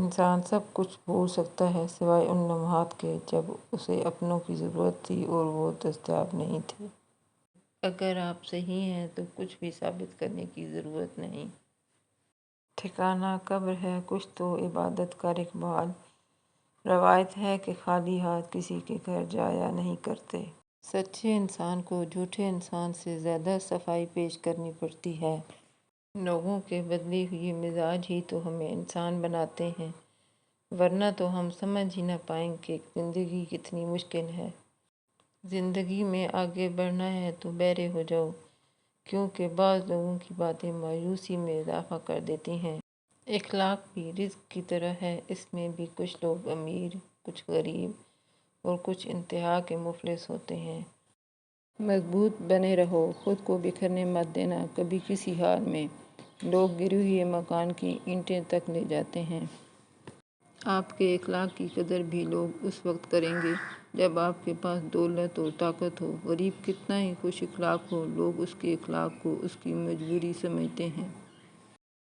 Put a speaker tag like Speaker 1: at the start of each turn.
Speaker 1: انسان سب کچھ بھول سکتا ہے سوائے ان لمحات کے جب اسے اپنوں کی ضرورت تھی اور وہ دستیاب نہیں تھے۔ اگر آپ صحیح ہیں تو کچھ بھی ثابت کرنے کی ضرورت نہیں۔ ٹھکانہ قبر ہے کچھ تو عبادت کر اقبال۔ روایت ہے کہ خالی ہاتھ کسی کے گھر جایا نہیں کرتے۔ سچے انسان کو جھوٹے انسان سے زیادہ صفائی پیش کرنی پڑتی ہے۔ لوگوں کے بدلی ہوئی مزاج ہی تو ہمیں انسان بناتے ہیں، ورنہ تو ہم سمجھ ہی نہ پائیں کہ زندگی کتنی مشکل ہے۔ زندگی میں آگے بڑھنا ہے تو بہرے ہو جاؤ، کیونکہ بعض لوگوں کی باتیں مایوسی میں اضافہ کر دیتی ہیں۔ اخلاق بھی رزق کی طرح ہے، اس میں بھی کچھ لوگ امیر، کچھ غریب اور کچھ انتہا کے مفلس ہوتے ہیں۔ مضبوط بنے رہو، خود کو بکھرنے مت دینا کبھی کسی حال میں۔ لوگ گری ہوئے مکان کی اینٹیں تک لے جاتے ہیں۔ آپ کے اخلاق کی قدر بھی لوگ اس وقت کریں گے جب آپ کے پاس دولت اور طاقت ہو۔ غریب کتنا ہی خوش اخلاق ہو، لوگ اس کے اخلاق کو اس کی مجبوری سمجھتے ہیں۔